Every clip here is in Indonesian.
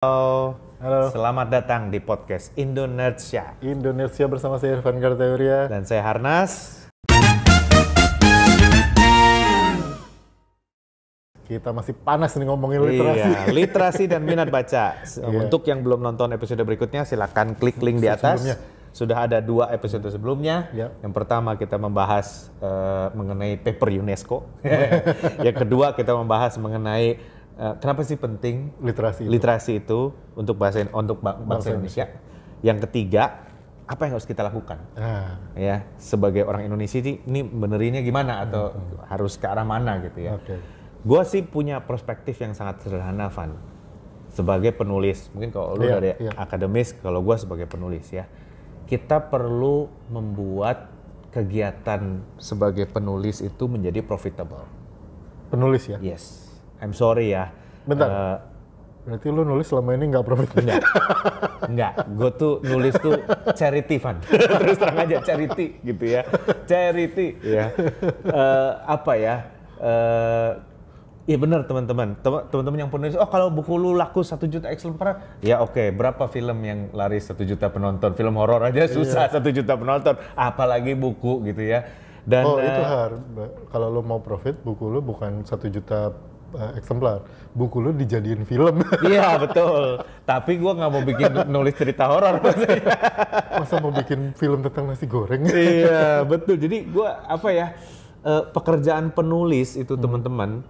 Halo, Halo, selamat datang di podcast Indonesia. Indonesia bersama saya Irfan Kartauria. Dan saya Harnas. Kita masih panas nih ngomongin literasi. Iya, literasi dan minat baca. Untuk yang belum nonton episode berikutnya, silakan klik link di atas. Sebelumnya. Sudah ada 2 episode sebelumnya. Ya. Yang pertama kita membahas mengenai paper UNESCO. Yang kedua kita membahas mengenai kenapa sih penting literasi itu untuk bangsa Indonesia. Yang ketiga, apa yang harus kita lakukan? Ya, sebagai orang Indonesia ini benerinnya gimana atau harus ke arah mana gitu ya. Oke. Gue sih punya perspektif yang sangat sederhana, Van. Sebagai penulis, mungkin kalau lu dari akademis, kalau gue sebagai penulis ya, kita perlu membuat kegiatan sebagai penulis itu menjadi profitable. Penulis ya? Yes. I'm sorry ya. Bentar. Berarti lu nulis selama ini nggak profit? Enggak. Gue tuh nulis tuh charity, Van. Terus terang aja, charity gitu ya. Charity ya. Apa ya? Iya benar teman-teman yang penulis, oh kalau buku lu laku 1 juta eksemplar, ya oke. Berapa film yang laris 1 juta penonton? Film horor aja susah 1 juta penonton, apalagi buku gitu ya. Dan itu kalau lu mau profit, buku lu bukan 1 juta eksemplar, buku lu dijadiin film. Iya betul, tapi gua nggak mau bikin nulis cerita horor maksudnya. Masa mau bikin film tentang nasi goreng? Iya betul, jadi gua apa ya, pekerjaan penulis itu teman-teman,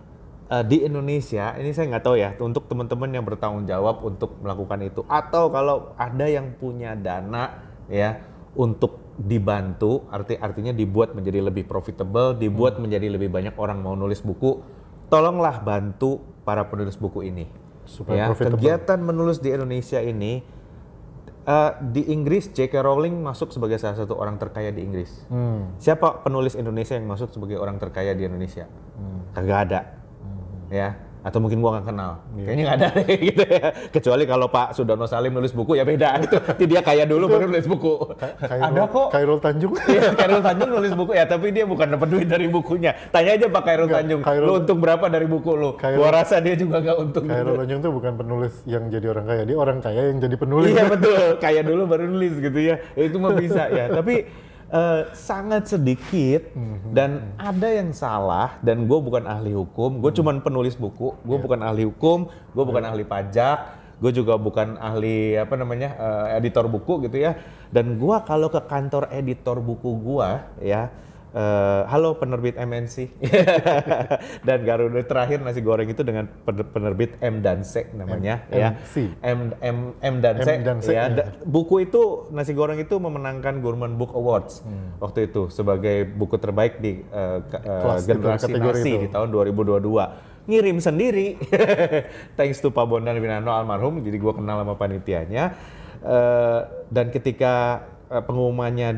di Indonesia, ini saya nggak tahu ya, untuk teman-teman yang bertanggung jawab untuk melakukan itu, atau kalau ada yang punya dana ya untuk dibantu, artinya dibuat menjadi lebih profitable, dibuat menjadi lebih banyak orang mau nulis buku, tolonglah bantu para penulis buku ini. Supaya ya, profitable. kegiatan menulis di Indonesia ini, di Inggris J.K. Rowling masuk sebagai salah satu orang terkaya di Inggris. Siapa penulis Indonesia yang masuk sebagai orang terkaya di Indonesia? Kagak ada. Ya, atau mungkin gua nggak kenal. Kayaknya nggak ada gitu ya. Kecuali kalau Pak Sudarno Salim nulis buku ya beda gitu. Dia kaya dulu baru nulis buku. Ada kok. Khairul Tanjung. Iya, Khairul Tanjung nulis buku ya, tapi dia bukan dapat duit dari bukunya. Tanya aja Pak Khairul Tanjung, lu untung berapa dari buku lu? Gua rasa dia juga nggak untung. Khairul Tanjung tuh bukan penulis yang jadi orang kaya, dia orang kaya yang jadi penulis. Iya betul, kaya dulu baru nulis gitu ya. Itu mah bisa ya, tapi sangat sedikit dan ada yang salah, dan gue bukan ahli hukum, gue cuman penulis buku, gue bukan ahli hukum, gue bukan ahli pajak, gue juga bukan ahli editor buku gitu ya. Dan gue kalau ke kantor editor buku gue ya, halo penerbit MNC dan Garuda, terakhir nasi goreng itu dengan penerbit M dan C namanya M dan C ya. Buku itu, nasi goreng itu memenangkan Gourmand Book Awards waktu itu sebagai buku terbaik di generasi nasi di tahun 2022. Ngirim sendiri thanks to Pak Bondan Winano almarhum, jadi gue kenal sama panitianya. Dan ketika pengumumannya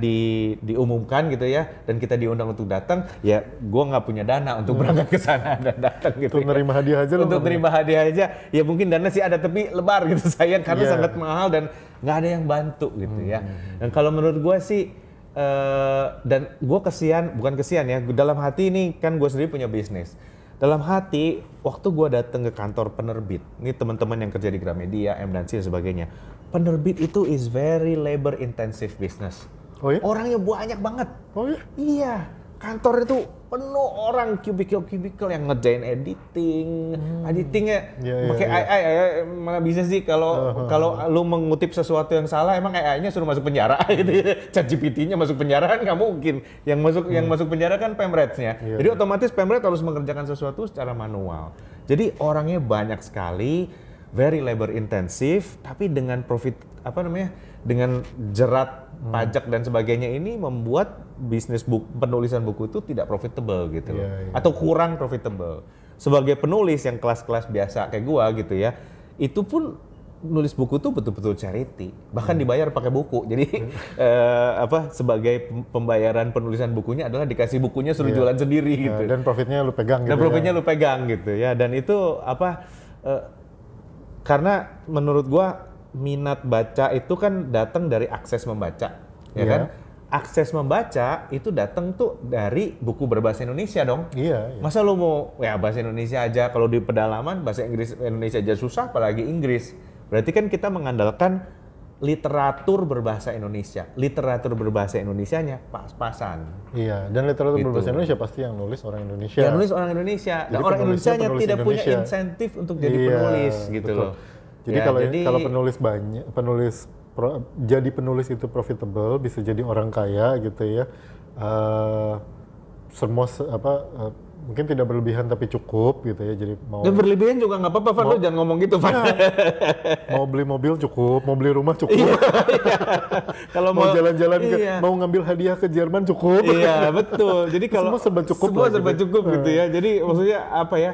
diumumkan gitu ya, dan kita diundang untuk datang, ya gue nggak punya dana untuk berangkat ke sana dan datang gitu. Untuk nerima hadiah aja. Untuk terima hadiah aja, ya mungkin dana sih ada tapi lebar gitu sayang karena sangat mahal dan nggak ada yang bantu gitu ya. Dan kalau menurut gue sih, dan gue bukan kesian ya, dalam hati ini kan gue sendiri punya bisnis. Dalam hati, waktu gue datang ke kantor penerbit, ini teman-teman yang kerja di Gramedia, M dan C dan sebagainya, penerbit itu is very labor intensive business. Oh ya? Orangnya banyak banget. Oh ya? Iya, kantor itu penuh orang, kubikel yang ngerjain editingnya pakai AI. Mana bisa sih kalau lu mengutip sesuatu yang salah, emang AI-nya suruh masuk penjara gitu ya. ChatGPT-nya masuk penjara kan nggak mungkin. Yang masuk penjara kan Pemrets-nya. Jadi otomatis Pemret harus mengerjakan sesuatu secara manual. Jadi orangnya banyak sekali, very labor intensive, tapi dengan profit dengan jerat pajak dan sebagainya ini membuat bisnis penulisan buku itu tidak profitable gitu loh. Atau kurang profitable. Sebagai penulis yang kelas-kelas biasa kayak gua gitu ya, itu pun nulis buku tuh betul-betul charity, bahkan dibayar pakai buku. Jadi sebagai pembayaran penulisan bukunya adalah dikasih bukunya suruh jualan sendiri gitu. Dan profitnya lu pegang gitu. Dan profitnya lu pegang gitu ya. Dan itu karena menurut gua minat baca itu kan datang dari akses membaca, ya kan? Akses membaca itu datang tuh dari buku berbahasa Indonesia dong. Iya. Masa lu mau bahasa Indonesia aja, kalau di pedalaman bahasa Inggris Indonesia aja susah, apalagi Inggris. Berarti kan kita mengandalkan literatur berbahasa Indonesia. Literatur berbahasa Indonesianya pas-pasan. Iya, dan literatur Gitu. berbahasa Indonesia pasti yang nulis orang Indonesia. Yang nulis orang Indonesia. Dan Jadi orang penulisnya Indonesianya penulis tidak punya Indonesia. insentif untuk jadi Iya, penulis gitu betul. loh. Jadi Ya, kalau penulis banyak, jadi penulis itu profitable, bisa jadi orang kaya gitu ya. Mungkin tidak berlebihan tapi cukup gitu ya. Jadi mau Dan berlebihan juga nggak apa-apa, Van. Lu jangan ngomong gitu, Van. mau beli mobil cukup, mau beli rumah cukup. Kalau mau jalan-jalan iya. mau ngambil hadiah ke Jerman cukup. Iya, betul. Jadi kalau semua serba cukup semua lah, serba gitu. cukup gitu ya. Jadi maksudnya apa ya?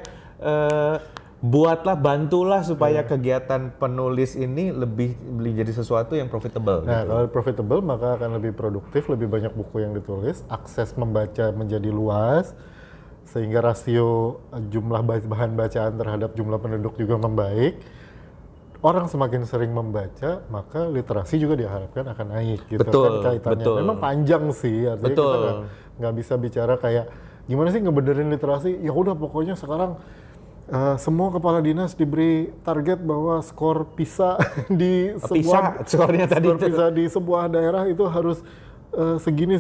Bantulah supaya kegiatan penulis ini lebih jadi sesuatu yang profitable. Nah, gitu. kalau profitable maka akan lebih produktif, lebih banyak buku yang ditulis, akses membaca menjadi luas, sehingga rasio jumlah bahan bacaan terhadap jumlah penduduk juga membaik. Orang semakin sering membaca, maka literasi juga diharapkan akan naik gitu. Betul, Kan kaitannya. betul. Memang panjang sih, artinya Betul. kita nggak bisa bicara kayak gimana sih ngebenerin literasi. Ya udah pokoknya sekarang semua kepala dinas diberi target bahwa skor PISA di PISA, skornya tadi skor itu. PISA di sebuah daerah itu harus segini.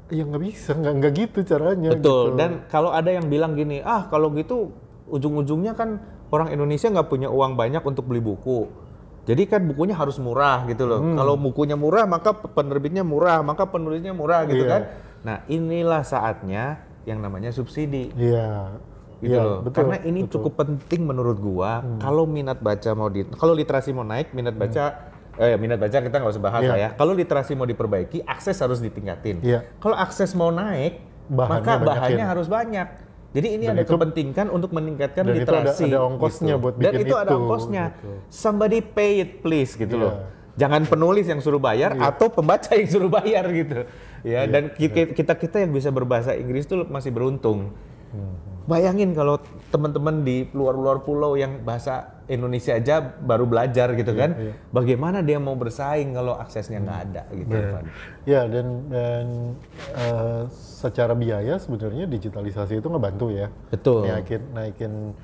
Ya nggak bisa, nggak gitu caranya. Betul. Gitu. Dan kalau ada yang bilang gini, kalau gitu ujung-ujungnya kan orang Indonesia nggak punya uang banyak untuk beli buku. Jadi kan bukunya harus murah gitu loh. Kalau bukunya murah, maka penerbitnya murah, maka penulisnya murah gitu Iya. kan. Nah, inilah saatnya yang namanya subsidi. Iya. Gitu Iya, loh. betul, Karena ini betul. cukup penting menurut gua. Kalau minat baca kalau literasi mau naik, minat baca kita nggak usah bahas Iya. lah ya. Kalau literasi mau diperbaiki, akses harus ditingkatin. Iya. Kalau akses mau naik, Bahannya maka banyakin. bahannya harus banyak. Jadi ini Dan ada itu- kepentingan untuk meningkatkan dan itu literasi. ada ongkosnya buat Dan bikin itu ada itu, ongkosnya. gitu. Somebody pay it please gitu Iya. loh. Jangan penulis yang suruh bayar atau pembaca yang suruh bayar gitu. Ya, dan kita yang bisa berbahasa Inggris tuh masih beruntung. Bayangin kalau teman-teman di luar-luar pulau yang bahasa Indonesia aja baru belajar gitu kan, bagaimana dia mau bersaing kalau aksesnya nggak ada gitu. Van. Ya, dan secara biaya sebenarnya digitalisasi itu ngebantu ya. Betul. Naikin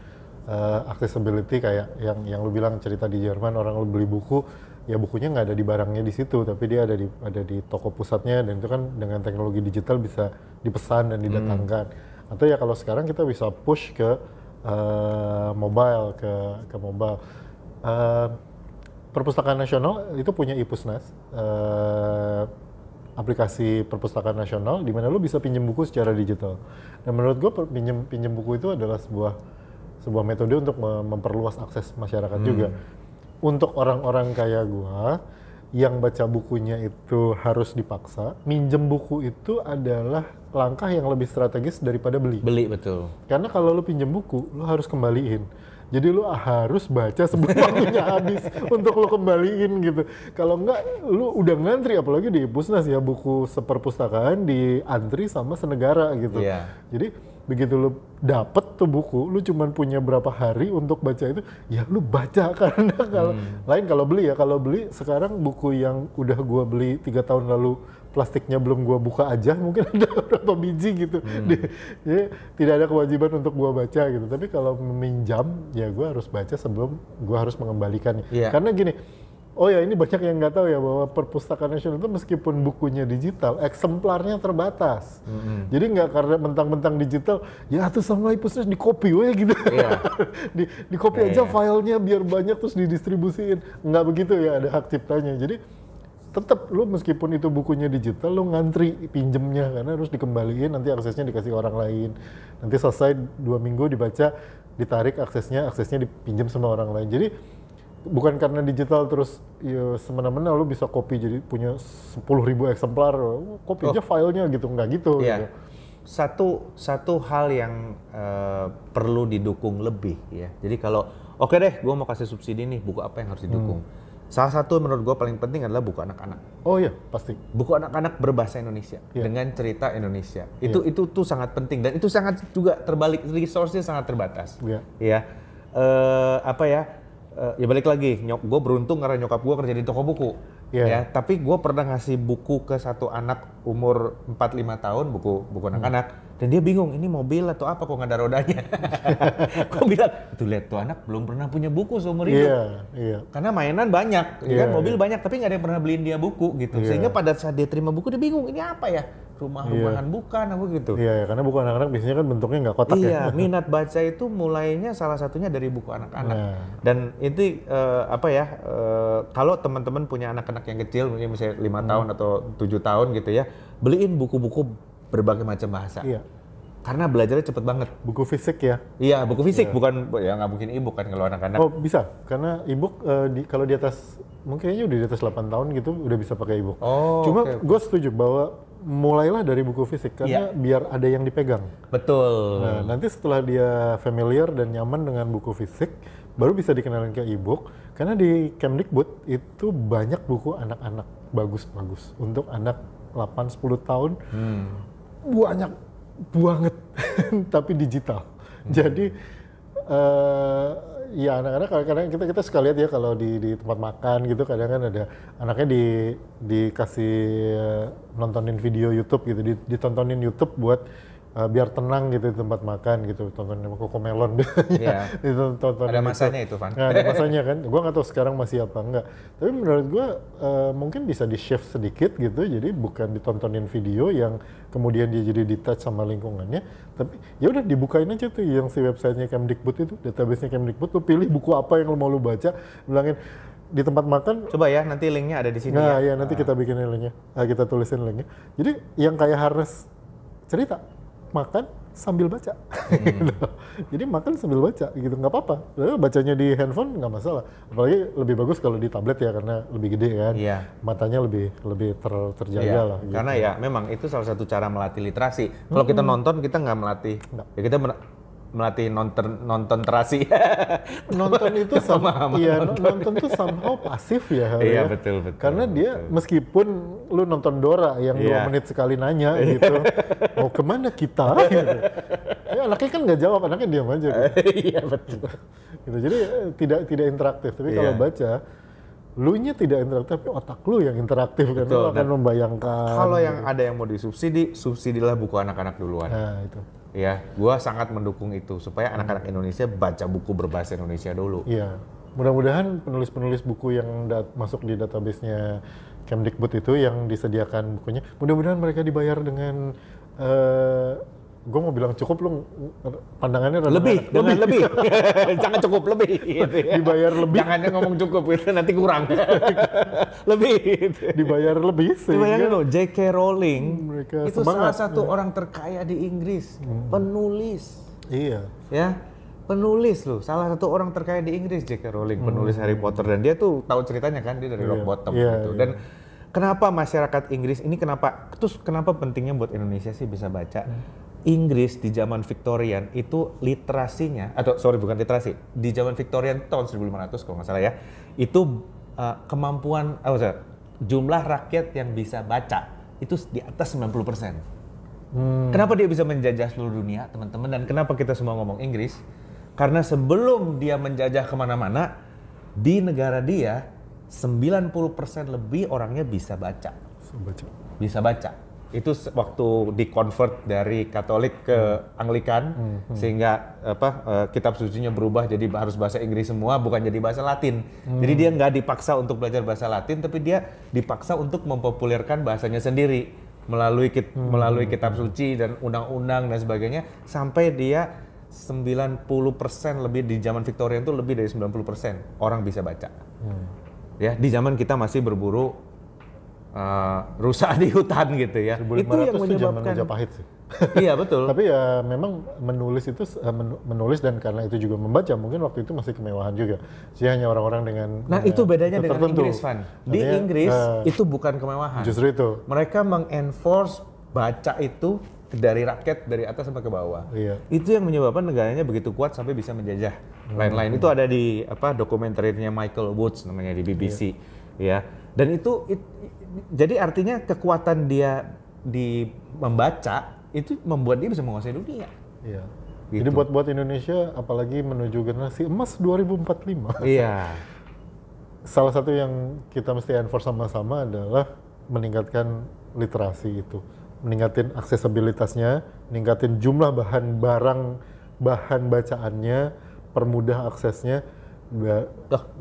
accessibility kayak yang lu bilang cerita di Jerman orang lu beli buku, ya bukunya nggak ada di barangnya di situ, tapi dia ada di toko pusatnya, dan itu kan dengan teknologi digital bisa dipesan dan didatangkan. Atau ya kalau sekarang kita bisa push ke mobile, ke mobile. Perpustakaan Nasional itu punya iPusnas, aplikasi perpustakaan nasional di mana lu bisa pinjam buku secara digital. Dan menurut gue pinjam buku itu adalah sebuah metode untuk memperluas akses masyarakat juga. Untuk orang-orang kayak gua yang baca bukunya itu harus dipaksa, minjem buku itu adalah langkah yang lebih strategis daripada beli. Beli betul. Karena kalau lu pinjem buku, lu harus kembaliin. Jadi lu harus baca sebelum waktunya habis untuk lu kembaliin gitu. Kalau enggak, lu udah ngantri, apalagi di Pusnas ya, buku seperpustakaan di antri sama senegara gitu. Iya. Jadi begitu lu dapet tuh buku, lu cuman punya berapa hari untuk baca itu, ya lu baca. Karena kalau beli sekarang buku yang udah gua beli 3 tahun lalu, plastiknya belum gua buka aja, mungkin ada berapa biji gitu. Jadi tidak ada kewajiban untuk gua baca gitu. Tapi kalau meminjam, ya gua harus baca sebelum gua harus mengembalikannya. Iya. Karena gini, oh ya ini banyak yang nggak tahu ya bahwa perpustakaan nasional itu meskipun bukunya digital, eksemplarnya terbatas. Jadi nggak karena mentang-mentang digital, ya tuh sama iPusnas di copy we gitu. Iya. di copy aja filenya biar banyak terus didistribusiin. Nggak begitu ya, ada hak ciptanya. Jadi tetap lu meskipun itu bukunya digital, lu ngantri pinjemnya karena harus dikembaliin, nanti aksesnya dikasih orang lain. Nanti selesai 2 minggu dibaca, ditarik aksesnya dipinjam sama orang lain. Jadi bukan karena digital terus ya semena-mena lu bisa copy jadi punya 10.000 eksemplar, copy aja filenya gitu, nggak gitu. Iya. Gitu. Satu hal yang perlu didukung lebih ya. Jadi kalau oke deh, gue mau kasih subsidi nih, buku apa yang harus didukung? Salah satu menurut gue paling penting adalah buku anak-anak. Oh iya, pasti. Buku anak-anak berbahasa Indonesia dengan cerita Indonesia. Itu tuh sangat penting, dan itu sangat juga terbalik, resource-nya sangat terbatas. Iya. Ya. Ya balik lagi, gue beruntung karena nyokap gue kerja di toko buku. Iya. Ya, tapi gue pernah ngasih buku ke satu anak umur 4-5 tahun, buku anak-anak. Dan dia bingung, ini mobil atau apa kok nggak ada rodanya. Gue bilang, tuh lihat tuh anak belum pernah punya buku seumur hidup. Iya. Karena mainan banyak, kan mobil banyak, tapi nggak ada yang pernah beliin dia buku gitu. Sehingga pada saat dia terima buku dia bingung, ini apa ya? Rumah-rumahan bukan apa gitu. Iya, karena buku anak-anak biasanya kan bentuknya nggak kotak ya. Iya, minat baca itu mulainya salah satunya dari buku anak-anak. Dan itu kalau teman-teman punya anak-anak yang kecil, misalnya 5 tahun atau 7 tahun gitu ya, beliin buku-buku berbagai macam bahasa. Iya. Karena belajarnya cepet banget. Buku fisik ya? Iya, buku fisik, bukan ya nggak mungkin e-book kan kalau anak-anak. Oh bisa, karena e-book kalau di atas, mungkin kayaknya udah di atas 8 tahun gitu udah bisa pakai e-book. Cuma gue setuju bahwa mulailah dari buku fisik, karena biar ada yang dipegang. Betul. Nah, nanti setelah dia familiar dan nyaman dengan buku fisik, baru bisa dikenalin ke e-book. Karena di Kemdikbud itu banyak buku anak-anak bagus-bagus untuk anak 8-10 tahun. Banyak banget, tapi digital. Jadi ya anak-anak kadang kita suka lihat ya kalau di tempat makan gitu, kadang kan ada anaknya dikasih nontonin video YouTube gitu, ditontonin YouTube buat biar tenang gitu di tempat makan gitu, tontonin Cocomelon biasanya. Ada masanya itu, Van. Nah, ada masanya kan. Gua nggak tahu sekarang masih apa enggak. Tapi menurut gua mungkin bisa di shift sedikit gitu. Jadi bukan ditontonin video yang kemudian dia jadi di-touch sama lingkungannya, tapi ya udah dibukain aja tuh yang si websitenya Kemdikbud itu, database-nya Kemdikbud, lu pilih buku apa yang lu mau lu baca, bilangin di tempat makan. Coba ya, nanti linknya ada di sini. Nah, ya nanti kita bikin linknya, kita tulisin linknya. Jadi yang kayak harness cerita, makan sambil baca. Gitu. Jadi makan sambil baca gitu, nggak apa-apa. Bacanya di handphone nggak masalah. Apalagi lebih bagus kalau di tablet ya, karena lebih gede kan. Matanya lebih terjaga lah. Gitu. Karena ya memang itu salah satu cara melatih literasi. Kalau kita nonton, kita nggak melatih. Ya kita melatih nonton terasi. Nonton itu nonton tuh somehow pasif ya. Iya, betul. Karena dia meskipun lu nonton Dora yang 2 menit sekali nanya gitu, mau kemana kita? Gitu. Ya, anaknya kan nggak jawab, anaknya diam aja. Gitu. Iya, betul. Gitu. Jadi tidak interaktif. Tapi kalau baca, lu-nya tidak interaktif, tapi otak lu yang interaktif. Kan lu akan membayangkan. Kalau yang ada yang mau disubsidi, subsidilah buku anak-anak duluan. Nah, itu. Ya, gua sangat mendukung itu supaya anak-anak Indonesia baca buku berbahasa Indonesia dulu. Iya, mudah-mudahan penulis-penulis buku yang masuk di database-nya Kemdikbud itu yang disediakan bukunya, mudah-mudahan mereka dibayar dengan gue mau bilang cukup, lu pandangannya lebih. Jangan cukup, lebih. Dibayar lebih. Jangan ngomong cukup, itu nanti kurang. Lebih. Dibayar lebih sehingga loh, J.K. Rowling itu semangat. salah satu orang terkaya di Inggris, penulis. Iya. Ya, penulis loh, salah satu orang terkaya di Inggris, J.K. Rowling, penulis Harry Potter, dan dia tuh tahu ceritanya kan, dia dari rock bottom gitu. Dan kenapa masyarakat Inggris ini kenapa pentingnya buat Indonesia sih bisa baca? Inggris di zaman Victorian itu literasinya, bukan literasi, di zaman Victorian tahun 1500 kalau nggak salah ya, itu kemampuan, jumlah rakyat yang bisa baca itu di atas 90%. Kenapa dia bisa menjajah seluruh dunia, teman-teman, dan kenapa kita semua ngomong Inggris? Karena sebelum dia menjajah kemana-mana, di negara dia 90% lebih orangnya bisa baca. Bisa baca. Itu waktu di-convert dari Katolik ke Anglikan, sehingga kitab sucinya berubah jadi harus bahasa Inggris semua, bukan jadi bahasa Latin. Jadi dia nggak dipaksa untuk belajar bahasa Latin, tapi dia dipaksa untuk mempopulerkan bahasanya sendiri melalui kitab suci dan undang-undang dan sebagainya, sampai dia 90% lebih di zaman Victorian itu lebih dari 90% orang bisa baca. Ya, di zaman kita masih berburu rusa di hutan gitu ya. Itu yang menyebabkan Majapahit sih. Iya, betul. Tapi ya memang menulis dan karena itu juga membaca, mungkin waktu itu masih kemewahan juga. Jadi hanya orang-orang dengan itu bedanya dengan tertentu. Inggris, Van. Di Inggris itu bukan kemewahan. Justru itu. Mereka mengenforce baca itu dari rakyat dari atas sampai ke bawah. Iya. Itu yang menyebabkan negaranya begitu kuat sampai bisa menjajah lain-lain. Itu ada di dokumenternya Michael Woods namanya di BBC. Ya. Dan itu jadi artinya kekuatan dia di membaca itu membuat dia bisa menguasai dunia. Iya. Gitu. Jadi buat Indonesia, apalagi menuju generasi emas 2045. Iya. Salah satu yang kita mesti enforce sama-sama adalah meningkatkan literasi itu. meningkatin aksesibilitasnya, meningkatin jumlah bahan bacaannya, permudah aksesnya,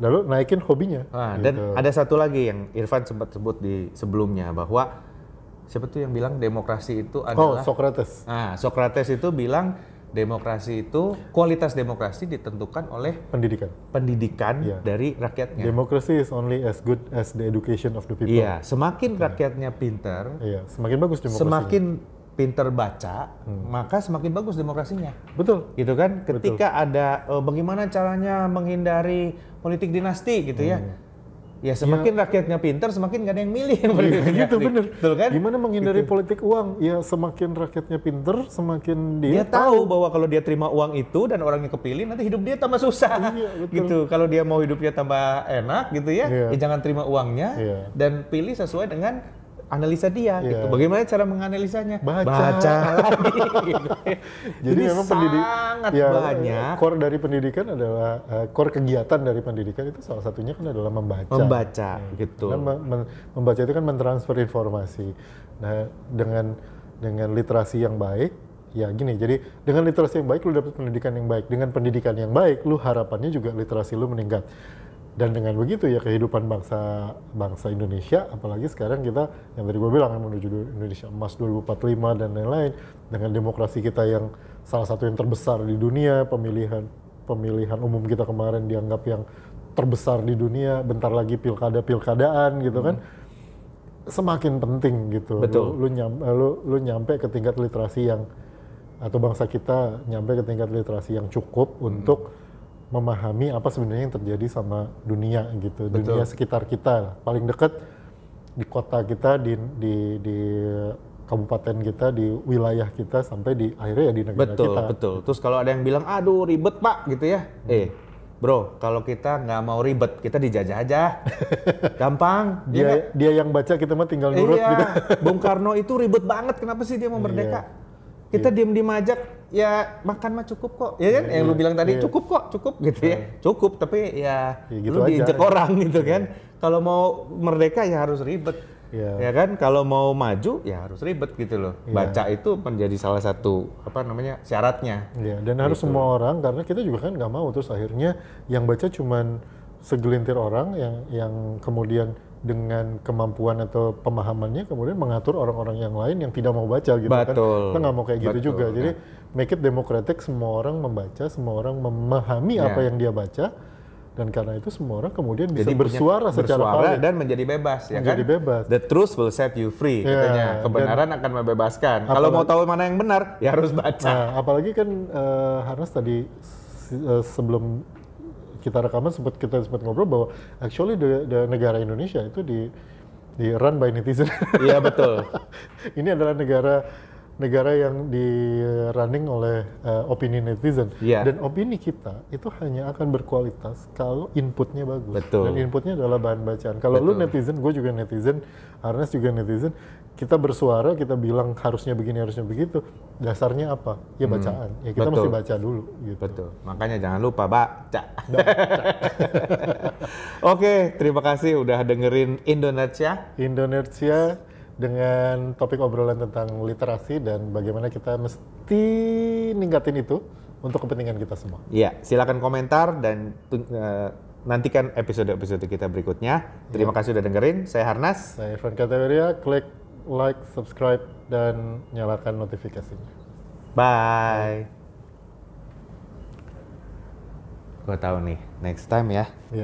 lalu naikin hobinya. Nah, gitu. Dan ada satu lagi yang Irfan sempat sebut di sebelumnya, bahwa siapa tuh yang bilang demokrasi itu adalah Socrates. Nah, Socrates itu bilang demokrasi itu, kualitas demokrasi ditentukan oleh pendidikan Iya. dari rakyatnya. Democracy is only as good as the education of the people. Iya, semakin rakyatnya pinter, Iya, semakin bagus demokrasinya. semakin pinter baca, maka semakin bagus demokrasinya. Betul. Gitu kan? Ketika ada bagaimana caranya menghindari politik dinasti gitu ya. Ya semakin rakyatnya pinter, semakin nggak ada yang milih. Gitu bener. Betul kan? Gimana menghindari politik uang? Ya semakin rakyatnya pinter, semakin Dia tahu bahwa kalau dia terima uang itu dan orangnya kepilih, nanti hidup dia tambah susah. Iya, betul. Gitu. Kalau dia mau hidupnya tambah enak gitu ya, Iya. ya jangan terima uangnya dan pilih sesuai dengan analisa dia gitu. Bagaimana cara menganalisanya? Baca lagi gitu. Jadi memang sangat banyak. Core dari pendidikan adalah core kegiatan dari pendidikan itu salah satunya kan adalah membaca. Gitu. Membaca itu kan mentransfer informasi. Nah, dengan literasi yang baik, ya gini. Jadi dengan literasi yang baik lu dapat pendidikan yang baik. Dengan pendidikan yang baik, lu harapannya juga literasi lu meningkat. Dan dengan begitu ya kehidupan bangsa Indonesia, apalagi sekarang kita yang tadi gue bilang menuju Indonesia Emas 2045 dan lain-lain, dengan demokrasi kita yang salah satu yang terbesar di dunia, pemilihan umum kita kemarin dianggap yang terbesar di dunia, bentar lagi pilkadaan gitu kan, semakin penting gitu. Betul. Lu nyampe ke tingkat literasi yang, atau bangsa kita nyampe ke tingkat literasi yang cukup untuk memahami apa sebenarnya yang terjadi sama dunia gitu. Betul. Dunia sekitar kita, paling dekat di kota kita, di kabupaten kita, di wilayah kita, sampai di akhirnya ya di negara kita. Betul. Terus kalau ada yang bilang, aduh ribet pak gitu ya. Bro, kalau kita nggak mau ribet, kita dijajah aja. Gampang. Dia yang baca, kita mah tinggal nurut gitu. Bung Karno itu ribet banget, kenapa sih dia mau merdeka? Kita diem-diem aja, ya makan mah cukup kok, ya kan? Yang lu bilang tadi cukup gitu ya. Cukup, tapi ya gitu lu diinjek orang gitu kan. Kalau mau merdeka ya harus ribet, ya kan? Kalau mau maju ya harus ribet gitu loh. Baca itu menjadi salah satu syaratnya. Iya, dan harus semua orang, karena kita juga kan nggak mau terus akhirnya yang baca cuman segelintir orang yang kemudian dengan kemampuan atau pemahamannya kemudian mengatur orang-orang yang lain yang tidak mau baca gitu kan. Kita nggak mau kayak gitu juga. Jadi make it democratic, semua orang membaca, semua orang memahami apa yang dia baca, dan karena itu semua orang kemudian bisa bersuara secara valid dan menjadi bebas, ya menjadi kan? bebas. The truth will set you free, katanya. Kebenaran akan membebaskan. Kalau mau tahu mana yang benar, ya harus baca. Nah, apalagi kan Harnas tadi sebelum kita rekaman kita sempat ngobrol bahwa actually the negara Indonesia itu di run by netizen. Iya betul. Ini adalah negara yang di running oleh opini netizen. Dan opini kita itu hanya akan berkualitas kalau inputnya bagus. Betul. Dan inputnya adalah bahan bacaan. Kalau lu netizen, gue juga netizen, Harnas juga netizen, kita bersuara, kita bilang harusnya begini, harusnya begitu. Dasarnya apa? Ya bacaan. Ya kita mesti baca dulu. Gitu. Betul. Makanya jangan lupa baca. Oke, terima kasih udah dengerin Indonercia dengan topik obrolan tentang literasi dan bagaimana kita mesti ningkatin itu untuk kepentingan kita semua. Iya, silakan komentar dan nantikan episode-episode kita berikutnya. Terima kasih udah dengerin. Saya Harnas. Saya Irfan Kateweria. Klik like, subscribe, dan nyalakan notifikasinya. Bye. Gue tahu nih, next time ya. Iya.